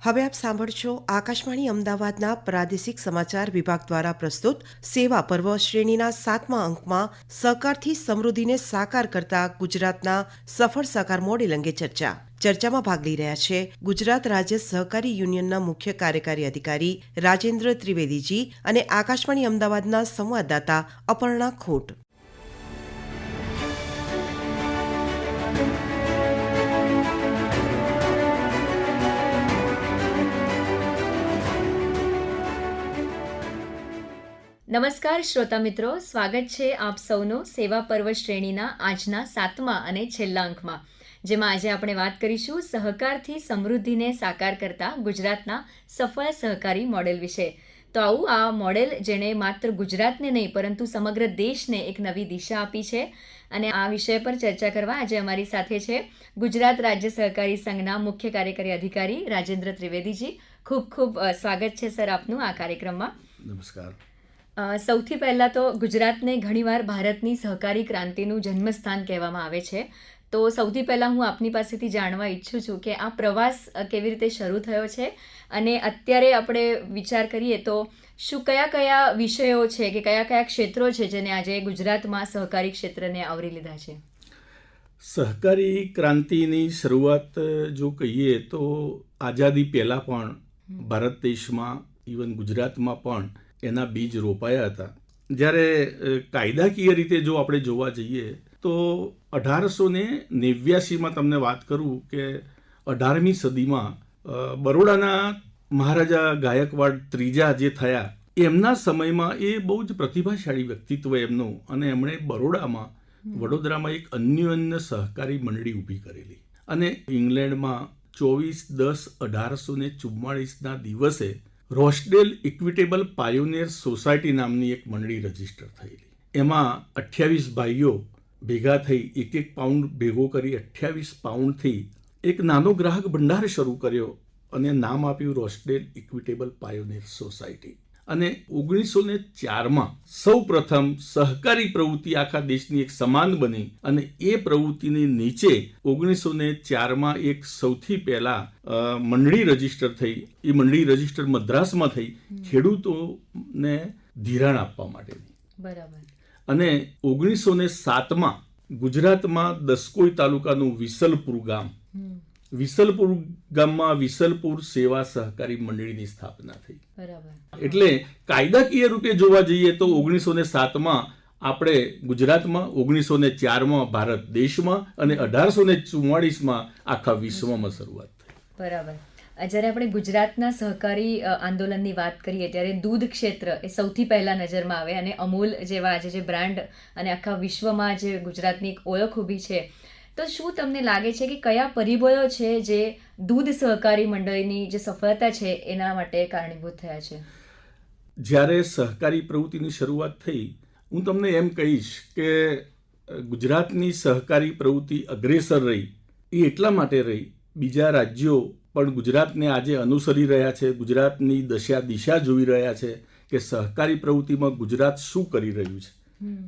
હવે આપ સાંભળશો આકાશવાણી અમદાવાદના પ્રાદેશિક સમાચાર વિભાગ દ્વારા પ્રસ્તુત સેવા પર્વ શ્રેણીના 7મા અંકમાં સહકારથી સમૃદ્ધિને સાકાર કરતા ગુજરાતના સફળ સહકાર મોડેલ અંગે ચર્ચામાં ભાગ લઈ રહ્યા છે ગુજરાત રાજ્ય સહકારી યુનિયનના મુખ્ય કાર્યકારી અધિકારી રાજેન્દ્ર ત્રિવેદીજી અને આકાશવાણી અમદાવાદના સંવાદદાતા અપર્ણા ખોટ. નમસ્કાર શ્રોતા મિત્રો, સ્વાગત છે આપ સૌનો સેવા પર્વ શ્રેણીના આજના 7મા અને છેલ્લા અંકમાં, જેમાં આજે આપણે વાત કરીશું સહકારથી સમૃદ્ધિને સાકાર કરતા ગુજરાતના સફળ સહકારી મોડેલ વિશે. તો આવું આ મોડેલ જેણે માત્ર ગુજરાતને નહીં પરંતુ સમગ્ર દેશને એક નવી દિશા આપી છે, અને આ વિષય પર ચર્ચા કરવા આજે અમારી સાથે છે ગુજરાત રાજ્ય સહકારી સંઘના મુખ્ય કાર્યકારી અધિકારી રાજેન્દ્ર ત્રિવેદીજી. ખૂબ ખૂબ સ્વાગત છે સર આપનું આ કાર્યક્રમમાં. નમસ્કાર. સૌથી પહેલાં તો ગુજરાતને ઘણીવાર ભારતની સહકારી ક્રાંતિનું જન્મસ્થાન કહેવામાં આવે છે. તો સૌથી પહેલાં હું આપની પાસેથી જાણવા ઈચ્છું છું કે આ પ્રવાસ કેવી રીતે શરૂ થયો છે, અને અત્યારે આપણે વિચાર કરીએ તો શું કયા વિષયો છે કે કયા ક્ષેત્રો છે જેને આજે ગુજરાતમાં સહકારી ક્ષેત્રને આવરી લીધા છે? સહકારી ક્રાંતિની શરૂઆત જો કહીએ તો આઝાદી પહેલાં પણ ભારત દેશમાં, ઇવન ગુજરાતમાં પણ એના બીજ રોપાયા હતા. જ્યારે કાયદાકીય રીતે જો આપણે જોવા જઈએ તો 1889માં તમને વાત કરું કે 18મી સદીમાં બરોડાના મહારાજા ગાયકવાડ ત્રીજા જે થયા, એમના સમયમાં એ બહુ જ પ્રતિભાશાળી વ્યક્તિત્વ એમનું, અને એમણે બરોડામાં, વડોદરામાં એક અન્યોન્ય સહકારી મંડળી ઊભી કરેલી. અને ઇંગ્લેન્ડમાં 24/10/1844ના દિવસે રોસ્ડેલ ઇક્વિટેબલ પાયોનિયર સોસાયટી નામની એક મંડળી રજીસ્ટર થયેલી. એમાં 28 ભાઈઓ ભેગા થઈ એક પાઉન્ડ ભેગો કરી 28 પાઉન્ડથી એક નાનો ગ્રાહક ભંડાર શરૂ કર્યો અને નામ આપ્યું રોસ્ડેલ ઇક્વિટેબલ પાયોનિયર સોસાયટી. અને 1904માં સૌ પ્રથમ સહકારી પ્રવૃત્તિ આખા દેશની એક સમાન બની, અને એ પ્રવૃત્તિની નીચે 1904માં એક સૌથી પહેલા મંડળી રજીસ્ટર થઈ. એ મંડળી રજીસ્ટર મદ્રાસમાં થઈ ખેડૂતોને ધિરાણ આપવા માટેની. બરાબર. અને 1907માં ગુજરાતમાં દસકોઈ તાલુકાનું વિસલપુર ગામ, વિસલપુર ગામમાં વિસલપુર સેવા સહકારી મંડળીની સ્થાપના થઈ. બરાબર. એટલે કાયદાકીય રૂપે જોવા જઈએ તો 1907માં આપણે ગુજરાતમાં, 1904માં ભારત દેશમાં અને 1844માં આખા વિશ્વમાં શરૂઆત થઈ. બરાબર. જ્યારે આપણે ગુજરાતના સહકારી આંદોલનની વાત કરીએ ત્યારે દૂધ ક્ષેત્ર એ સૌથી પહેલાં નજરમાં આવે, અને અમૂલ જેવા આજે જે બ્રાન્ડ અને આખા વિશ્વમાં જે ગુજરાતની એક ઓળખ ઊભી છે, તો શું તમને લાગે છે કે કયા પરિબળો છે જે દૂધ સહકારી મંડળીની જે સફળતા છે એના માટે કારણીભૂત થયા છે? જ્યારે સહકારી પ્રવૃત્તિની શરૂઆત થઈ, હું તમને એમ કહીશ કે ગુજરાતની સહકારી પ્રવૃત્તિ અગ્રેસર રહી. એ એટલા માટે રહી, બીજા રાજ્યો પણ ગુજરાતને આજે અનુસરી રહ્યા છે, ગુજરાતની દિશા જોઈ રહ્યા છે કે સહકારી પ્રવૃત્તિમાં ગુજરાત શું કરી રહ્યું છે.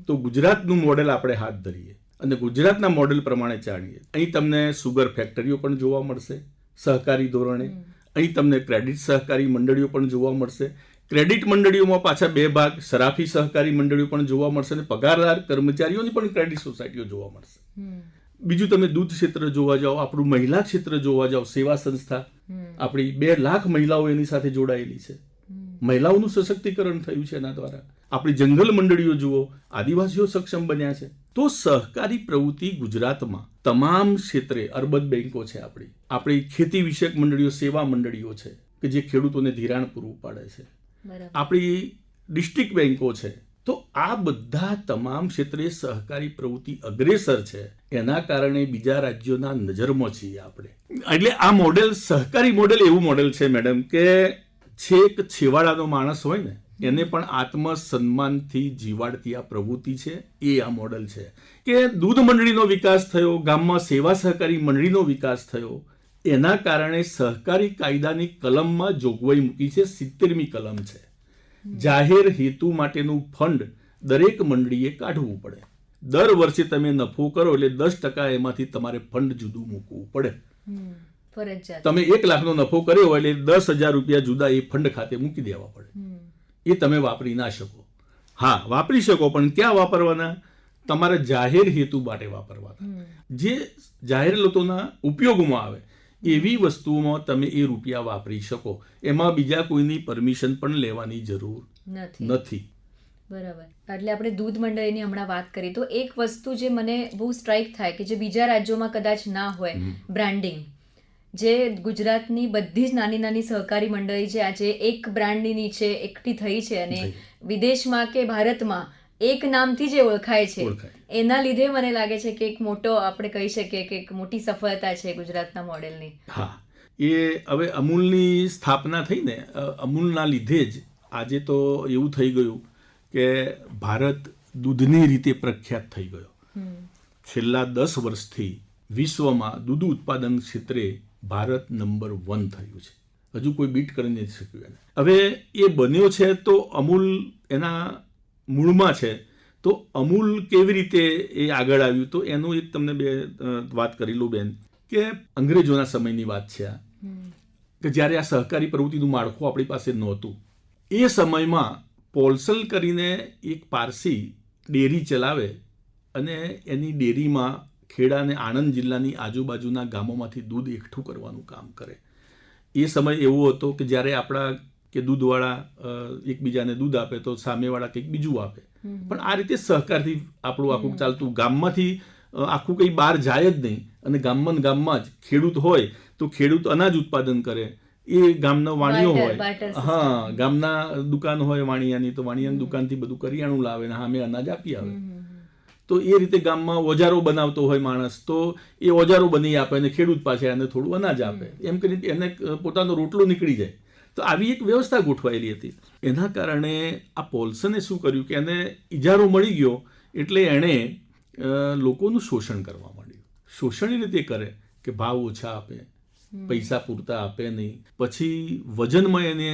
તો ગુજરાતનું મોડેલ આપણે હાથ ધરીએ અને ગુજરાતના મોડેલ પ્રમાણે ચાલીએ. અહીં તમને સુગર ફેક્ટરીઓ પણ જોવા મળશે સહકારી ધોરણે. અહીં તમને ક્રેડિટ સહકારી મંડળીઓ પણ જોવા મળશે. ક્રેડિટ મંડળીઓમાં પાછા બે ભાગ, સરાફી સહકારી મંડળીઓ પણ જોવા મળશે, અને પગારદાર કર્મચારીઓની પણ ક્રેડિટ સોસાયટીઓ જોવા મળશે. બીજું તમે દૂધ ક્ષેત્ર જોવા જાઓ, આપણું મહિલા ક્ષેત્ર જોવા જાઓ, સેવા સંસ્થા આપણી 2 લાખ મહિલાઓ એની સાથે જોડાયેલી છે. મહિલાઓનું સશક્તિકરણ થયું છે એના દ્વારા. આપણી જંગલ મંડળીઓ જુઓ, આદિવાસીઓ સક્ષમ બન્યા છે. તો સહકારી પ્રવૃત્તિ ગુજરાતમાં તમામ ક્ષેત્રે, અર્બન બેંકો છે, આપણી ખેતી વિષયક મંડળીઓ, સેવા મંડળીઓ છે કે જે ખેડૂતોને ધિરાણ પૂરું પાડે છે, આપણી ડિસ્ટ્રિક્ટ બેંકો છે. તો આ બધા તમામ ક્ષેત્રે સહકારી પ્રવૃત્તિ અગ્રેસર છે. એના કારણે બીજા રાજ્યોના નજરમાં છીએ આપણે. એટલે આ મોડેલ, સહકારી મોડેલ એવું મોડેલ છે મેડમ કે છેક છેવાડાનો માણસ હોય ને એને પણ આત્મસન્માનથી જીવાડતી આ પ્રવૃત્તિ છે. એ આ મોડેલ છે કે દૂધ મંડળીનો વિકાસ થયો, ગામમાં સેવા સહકારી મંડળીનો વિકાસ થયો. એના કારણે સહકારી કાયદાની કલમમાં જોગવાઈ મૂકી છે, 70મી કલમ છે. જાહેર હેતુ માટેનું ફંડ દરેક મંડળીએ કાઢવું પડે. દર વર્ષે તમે નફો કરો એટલે 10% એમાંથી તમારે ફંડ જુદું મૂકવું પડે. ફરજિયાત. તમે 1 લાખનો નફો કર્યો હોય એટલે 10,000 રૂપિયા જુદા એ ફંડ ખાતે મૂકી દેવા પડે. એ તમે વાપરી ના શકો. હા, વાપરી શકો, પણ ક્યાં વાપરવાના? તમારા જાહેર હેતુ માટે વાપરવાના. જે જાહેર લોકોના ઉપયોગમાં આવે એવી વસ્તુઓમાં તમે એ રૂપિયા વાપરી શકો. એમાં બીજા કોઈની પરમિશન પણ લેવાની જરૂર નથી. બરાબર. એટલે આપણે દૂધ મંડળીની હમણાં વાત કરી તો એક વસ્તુ જે મને બહુ સ્ટ્રાઇક થાય કે જે બીજા રાજ્યોમાં કદાચ ના હોય, બ્રાન્ડિંગ. જે ગુજરાતની બધી જ નાની નાની સહકારી મંડળી જે આજે એક બ્રાન્ડની નીચે એકઠી થઈ છે અને વિદેશમાં કે ભારતમાં એક નામથી જે ઓળખાય છે, એના લીધે મને લાગે છે કે એક મોટો આપણે કહી શકીએ કે એક મોટી સફળતા છે ગુજરાતના મોડેલની. હા, એ હવે અમૂલની સ્થાપના થઈ ને, અમૂલના લીધે જ આજે તો એવું થઈ ગયું કે ભારત દૂધની રીતે પ્રખ્યાત થઈ ગયો. છેલ્લા 10 વર્ષથી વિશ્વમાં દૂધ ઉત્પાદન ક્ષેત્રે ભારત નંબર 1 થયું છે. હજુ કોઈ બીટ કરી નથી શક્યું એને. હવે એ બન્યો છે તો અમૂલ એના મૂળમાં છે, તો અમૂલ કેવી રીતે એ આગળ આવ્યું, તો એનું એક તમને બે વાત કરી લો બેન, કે અંગ્રેજોના સમયની વાત છે આ, કે જ્યારે આ સહકારી પ્રવૃત્તિનું માળખું આપણી પાસે નહોતું. એ સમયમાં પોલસલ કરીને એક પારસી ડેરી ચલાવે અને એની ડેરીમાં ખેડા અને આણંદ જિલ્લાની આજુબાજુના ગામોમાંથી દૂધ એકઠું કરવાનું કામ કરે. એ સમય એવો હતો કે જ્યારે આપણા કે દૂધવાળા એકબીજાને દૂધ આપે તો સામેવાળા કંઈક બીજું આપે, પણ આ રીતે સહકારથી આપણું આખું ચાલતું. ગામમાંથી આખું કંઈ બહાર જાય જ નહીં, અને ગામમાં જ ખેડૂત હોય તો ખેડૂત અનાજ ઉત્પાદન કરે, એ ગામનો વાણિયો હોય, હા, ગામના દુકાન હોય વાણિયાની, તો વાણિયાની દુકાનથી બધું કરિયાણું લાવે ને સામે અનાજ આપી આવે. તો એ રીતે ગામમાં ઓજારો બનાવતો હોય માણસ, તો એ ઓજારો બની આપે અને ખેડૂત પાસે એને થોડું અનાજ આપે, એમ કરીને એને પોતાનો રોટલો નીકળી જાય. તો આવી એક વ્યવસ્થા ગોઠવાયેલી હતી. એના કારણે આ પોલ્સને શું કર્યું કે એને ઇજારો મળી ગયો એટલે એણે લોકોનું શોષણ કરવા માંડ્યું. શોષણ એ રીતે કરે કે ભાવ ઓછા આપે, પૈસા પૂરતા આપે નહીં, પછી વજનમાં એને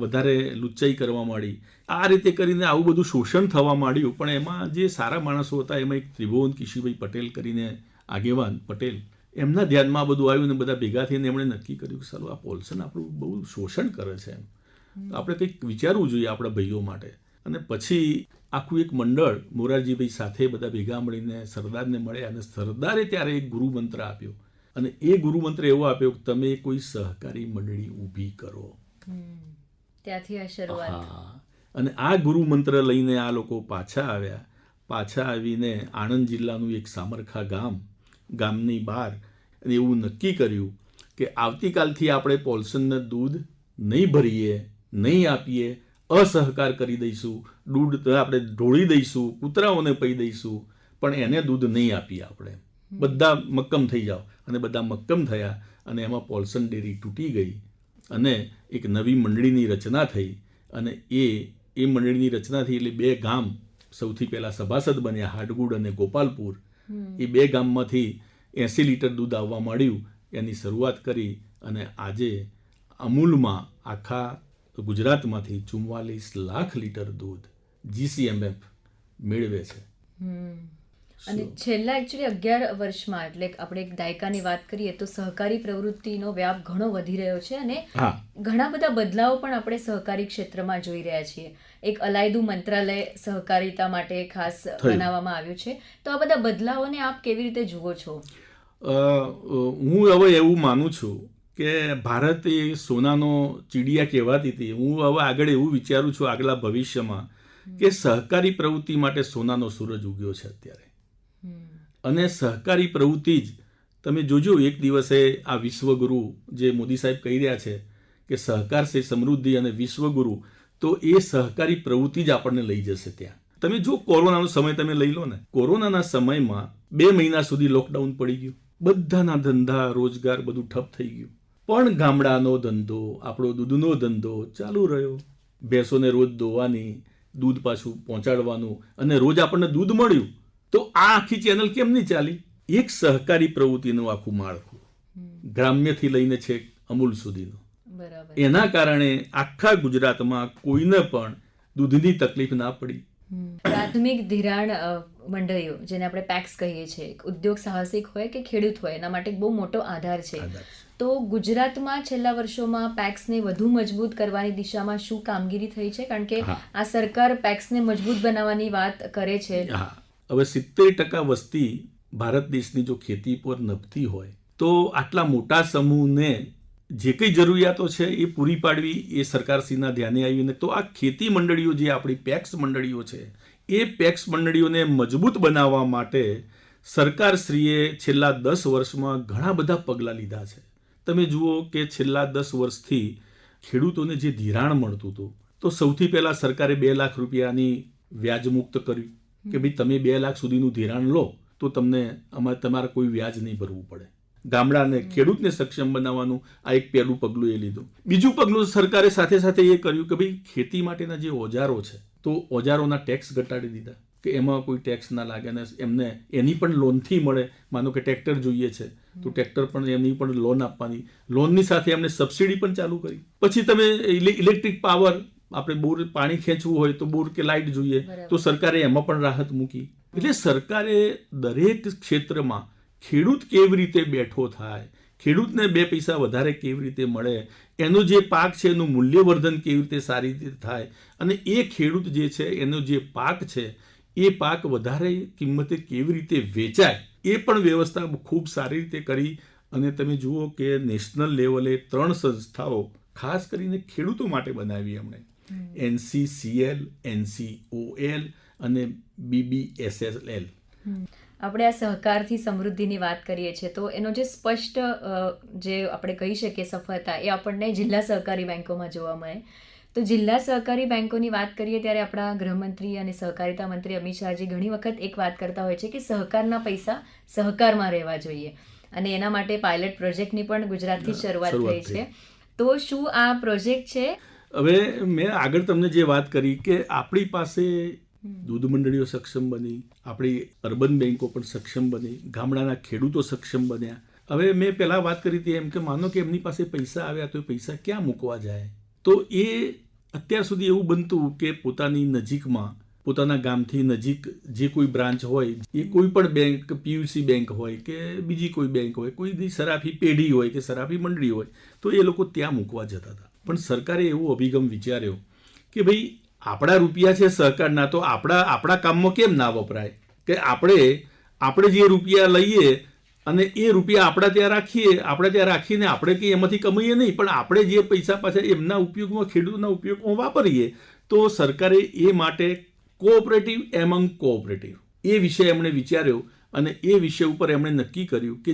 વધારે લુચ્ચાઈ કરવા માંડી. આ રીતે કરીને આવું બધું શોષણ થવા માંડ્યું. પણ એમાં જે સારા માણસો હતા, એમાં એક ત્રિભુવન કિશીભાઈ પટેલ કરીને આગેવાન પટેલ, એમના ધ્યાનમાં આ બધું આવ્યું ને બધા ભેગા થઈને એમણે નક્કી કર્યું કે સાલું આ પોલ્સન આપણું બહુ શોષણ કરે છે, એમ આપણે કંઈક વિચારવું જોઈએ આપણા ભાઈઓ માટે. અને પછી આખું એક મંડળ મોરારજીભાઈ સાથે બધા ભેગા મળીને સરદારને મળ્યા, અને સરદારે ત્યારે એક ગુરુ મંત્ર આપ્યો, અને એ ગુરુ મંત્ર એવો આપ્યો કે તમે કોઈ સહકારી મંડળી ઊભી કરો. ત્યાંથી આ શરૂઆત. અને આ ગુરુ મંત્ર લઈને આ લોકો પાછા આવ્યા. પાછા આવીને આણંદ જિલ્લાનું એક સામરખા ગામની બહાર એવું નક્કી કર્યું કે આવતીકાલથી આપણે પોલ્સનને દૂધ નહીં ભરીએ, નહીં આપીએ, અસહકાર કરી દઈશું, દૂધ આપણે ઢોળી દઈશું, કૂતરાઓને પી દઈશું, પણ એને દૂધ નહીં આપીએ આપણે. બધા મક્કમ થઈ જાઓ. અને બધા મક્કમ થયા, અને એમાં પોલ્સન ડેરી તૂટી ગઈ, અને એક નવી મંડળીની રચના થઈ. અને એ મંડળીની રચના થઈ એટલે 2 ગામ સૌથી પહેલાં સભાસદ બન્યા, હાડગુડ અને ગોપાલપુર. એ 2 ગામમાંથી 80 લીટર દૂધ આવવા માંડ્યું. એની શરૂઆત કરી, અને આજે અમૂલમાં આખા ગુજરાતમાંથી 44 લાખ લીટર દૂધ GCMF મેળવે છે. અને છેલ્લા એકચ્યુઅલી 11 વર્ષમાં, એટલે આપણે એક દાયકાની વાત કરીએ તો સહકારી પ્રવૃત્તિનો વ્યાપ ઘણો વધી રહ્યો છે, અને ઘણા બધા બદલાવો પણ આપણે સહકારી ક્ષેત્રમાં જોઈ રહ્યા છીએ. એક અલાયદું મંત્રાલય સહકારિતા માટે ખાસ બનાવવામાં આવ્યું છે. તો આ બધા બદલાવોને આપ કેવી રીતે જુઓ છો? હું હવે એવું માનું છું કે ભારત એ સોનાનો ચીડિયા કહેવાતી હતી. હું હવે આગળ એવું વિચારું છું આગલા ભવિષ્યમાં કે સહકારી પ્રવૃત્તિ માટે સોનાનો સૂરજ ઉગ્યો છે અત્યારે. અને સહકારી પ્રવૃત્તિ જ તમે જોજો, એક દિવસે આ વિશ્વગુરુ જે મોદી સાહેબ કહી રહ્યા છે કે સહકાર સે સમૃદ્ધિ અને વિશ્વગુરુ, તો એ સહકારી પ્રવૃત્તિ જ આપણને લઈ જશે ત્યાં. તમે જો કોરોનાનો સમય તમે લઈ લો ને, કોરોનાના સમયમાં 2 મહિના સુધી લોકડાઉન પડી ગયું, બધાના ધંધા રોજગાર બધું ઠપ થઈ ગયું, પણ ગામડાનો ધંધો, આપણો દૂધનો ધંધો ચાલુ રહ્યો. ભેંસોને રોજ દોવાની, દૂધ પાછું પહોંચાડવાનું, અને રોજ આપણને દૂધ મળ્યું. તો આ આખી ચેનલ કેમ નહીં ચાલી? એક સહકારી પ્રવૃત્તિનું આખું માળખું, ગ્રામ્યથી લઈને છેક અમૂલ સુધીનું. એના કારણે આખા ગુજરાતમાં કોઈને પણ દૂધની તકલીફ ના પડી. પ્રાથમિક ધિરાણ મંડળીઓ, જેને આપણે પેક્સ કહીએ છીએ, ઉદ્યોગ સાહસિક હોય કે ખેડૂત હોય, એના માટે બહુ મોટો આધાર છે. તો ગુજરાતમાં છેલ્લા વર્ષોમાં પેક્સને વધુ મજબૂત કરવાની દિશામાં શું કામગીરી થઈ છે? કારણ કે હા. આ સરકાર પેક્સને મજબૂત બનાવવાની વાત કરે છે. હા, હવે 70% વસ્તી ભારત દેશની જો ખેતી પર નભતી હોય તો આટલા મોટા સમૂહને જે કંઈ જરૂરિયાતો છે એ પૂરી પાડવી એ સરકારશ્રીના ધ્યાને આવીને તો આ ખેતી મંડળીઓ જે આપણી પેક્સ મંડળીઓ છે એ પેક્સ મંડળીઓને મજબૂત બનાવવા માટે સરકારશ્રીએ છેલ્લા 10 વર્ષમાં ઘણા બધા પગલાં લીધા છે. તમે જુઓ કે છેલ્લા 10 વર્ષથી ખેડૂતોને જે ધિરાણ મળતું હતું તો સૌથી પહેલાં સરકારે 2 લાખ રૂપિયાની વ્યાજમુક્ત કર્યું કે ભાઈ તમે 2 લાખ સુધીનું ધિરાણ લો તો તમને તમારે કોઈ વ્યાજ નહીં ભરવું પડે. ગામડાને ખેડૂતને સક્ષમ બનાવવાનું આ એક પહેલું પગલું એ લીધું. બીજું પગલું સરકારે સાથે સાથે એ કર્યું કે ભાઈ ખેતી માટેના જે ઓજારો છે તો ઓજારોના ટેક્સ ઘટાડી દીધા કે એમાં કોઈ ટેક્સ ના લાગે અને એમને એની પણ લોનથી મળે. માનો કે ટ્રેક્ટર જોઈએ છે તો ટ્રેક્ટર પણ એમની પણ લોન આપવાની, લોનની સાથે એમને સબસિડી પણ ચાલુ કરી. પછી તમે ઇલેક્ટ્રિક પાવર આપણે બોર પાણી ખેંચવું હોય તો બોર કે લાઇટ જોઈએ તો સરકારે એમાં પણ રાહત મૂકી. એટલે સરકારે દરેક ક્ષેત્રમાં ખેડૂત કેવી રીતે બેઠો થાય, ખેડૂતને 2 પૈસા વધારે કેવી રીતે મળે, એનો જે પાક છે એનું મૂલ્યવર્ધન કેવી રીતે સારી રીતે થાય અને એ ખેડૂત જે છે એનો જે પાક છે એ પાક વધારે કિંમતે કેવી રીતે વેચાય એ પણ વ્યવસ્થા ખૂબ સારી રીતે કરી. અને તમે જુઓ કે નેશનલ લેવલે 3 સંસ્થાઓ ખાસ કરીને ખેડૂતો માટે બનાવી એમણે, NCCL, NCOL અને BBSSL. આપણે આ સહકારથી સમૃદ્ધિની વાત કરીએ છીએ તો એનો જે સ્પષ્ટ જે આપણે કહી શકીએ સફળતા એ આપણને જિલ્લા સહકારી બેંકોમાં જોવા મળે. તો જિલ્લા સહકારી બેંકોની વાત કરીએ ત્યારે આપણા ગૃહમંત્રી અને સહકારિતા મંત્રી અમિત શાહજી ઘણી વખત એક વાત કરતા હોય છે કે સહકારના પૈસા સહકારમાં રહેવા જોઈએ અને એના માટે પાયલટ પ્રોજેક્ટની પણ ગુજરાતથી શરૂઆત થઈ છે. તો શું આ પ્રોજેક્ટ છે? હવે મેં આગળ તમને જે વાત કરી કે આપણી પાસે દૂધ મંડળીઓ સક્ષમ બની, આપણી અર્બન બેન્કો પણ સક્ષમ બની, ગામડાના ખેડૂતો સક્ષમ બન્યા. હવે મેં પહેલાં વાત કરી હતી એમ કે માનો કે એમની પાસે પૈસા આવ્યા તો એ પૈસા ક્યાં મૂકવા જાય? તો એ અત્યાર સુધી એવું બનતું કે પોતાની નજીકમાં, પોતાના ગામથી નજીક જે કોઈ બ્રાન્ચ હોય, એ કોઈ પણ બેંક, PUC બેંક હોય કે બીજી કોઈ બેંક હોય, કોઈ સરાફી પેઢી હોય કે સરાફી મંડળી હોય તો એ લોકો ત્યાં મૂકવા જતા હતા. પણ સરકારે એવો અભિગમ વિચાર્યો કે ભાઈ આપણા રૂપિયા છે સહકારના તો આપણા કામમાં કેમ ના વપરાય, કે આપણે જે રૂપિયા લઈએ અને એ રૂપિયા આપણા ત્યાં રાખીને આપણે કંઈ એમાંથી કમાઈએ નહીં પણ આપણે જે પૈસા પાછા એમના ઉપયોગમાં, ખેડૂતના ઉપયોગમાં વાપરીએ. તો સરકારે એ માટે કોઓપરેટિવ એમંગ કોઓપરેટિવ એ વિષય એમણે વિચાર્યો અને એ વિષય ઉપર એમણે નક્કી કર્યું કે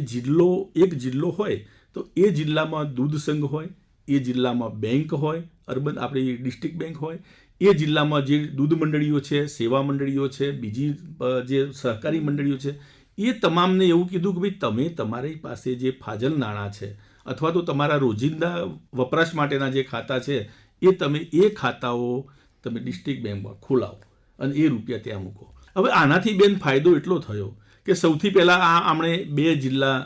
એક જિલ્લો હોય તો એ જિલ્લામાં દૂધ સંઘ હોય, એ જિલ્લામાં બેંક હોય, અર્બન આપણી ડિસ્ટ્રિક્ટ બેંક હોય, એ જિલ્લામાં જે દૂધ મંડળીઓ છે, સેવા મંડળીઓ છે, બીજી જે સહકારી મંડળીઓ છે, એ તમામને એવું કીધું કે ભાઈ તમે તમારી પાસે જે ફાજલ નાણાં છે અથવા તો તમારા રોજિંદા વપરાશ માટેના જે ખાતા છે એ ખાતાઓ તમે ડિસ્ટ્રિક્ટ બેંકમાં ખોલાવો અને એ રૂપિયા ત્યાં મૂકો. હવે આનાથી બેન ફાયદો એટલો થયો કે સૌથી પહેલાં આમણે 2 જિલ્લા,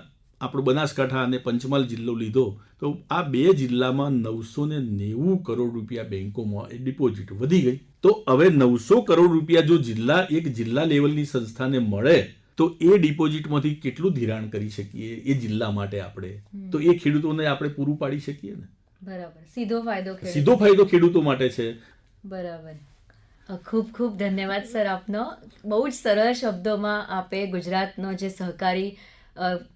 આપણો બનાસકાંઠા અને પંચમહાલ જિલ્લો લીધો તો આ 2 જિલ્લામાં 990 કરોડ રૂપિયા બેંકોમાં ડિપોઝિટ વધી ગઈ. તો હવે 900 કરોડ રૂપિયા જો એક જિલ્લા લેવલની સંસ્થાને મળે તો એ ડિપોઝિટમાંથી કેટલું ધિરાણ કરી શકીએ એ જિલ્લા માટે આપણે, તો એ ખેડૂતોને આપણે પૂરું પાડી શકીએ ને. બરાબર, સીધો ફાયદો ખેડૂતો માટે છે. બરાબર. ખૂબ ખૂબ ધન્યવાદ સર આપનો. બહુ જ સરળ શબ્દોમાં આપે ગુજરાતનો જે સહકારી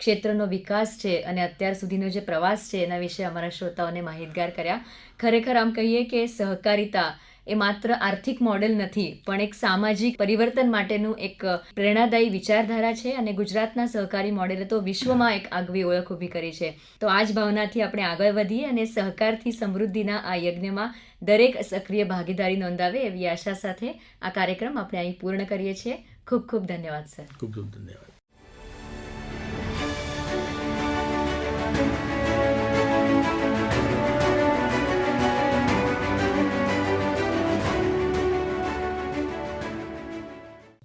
ક્ષેત્રનો વિકાસ છે અને અત્યાર સુધીનો જે પ્રવાસ છે એના વિશે અમારા શ્રોતાઓને માહિતગાર કર્યા. ખરેખર આમ કહીએ કે સહકારિતા એ માત્ર આર્થિક મોડેલ નથી પણ એક સામાજિક પરિવર્તન માટેનું એક પ્રેરણાદાયી વિચારધારા છે અને ગુજરાતના સહકારી મોડેલે તો વિશ્વમાં એક આગવી ઓળખ ઊભી કરી છે. તો આ જ ભાવનાથી આપણે આગળ વધીએ અને સહકારથી સમૃદ્ધિના આ યજ્ઞમાં દરેક સક્રિય ભાગીદારી નોંધાવે એવી આશા સાથે આ કાર્યક્રમ આપણે અહીં પૂર્ણ કરીએ છીએ. ખૂબ ખૂબ ધન્યવાદ સર. ખૂબ ખૂબ ધન્યવાદ.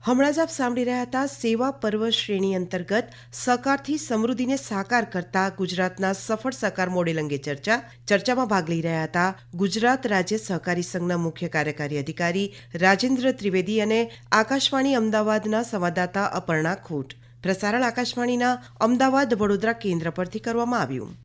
હમણાં જ આપ સાંભળી રહ્યા હતા સેવા પર્વ શ્રેણી અંતર્ગત સહકારથી સમૃદ્ધિને સાકાર કરતા ગુજરાતના સફળ સહકાર મોડેલ અંગે ચર્ચામાં ભાગ લઈ રહ્યા હતા ગુજરાત રાજ્ય સહકારી સંઘના મુખ્ય કાર્યકારી અધિકારી રાજેન્દ્ર ત્રિવેદી અને આકાશવાણી અમદાવાદના સંવાદદાતા અપર્ણા ખૂંટ. પ્રસારણ આકાશવાણીના અમદાવાદ વડોદરા કેન્દ્ર પરથી કરવામાં આવ્યું.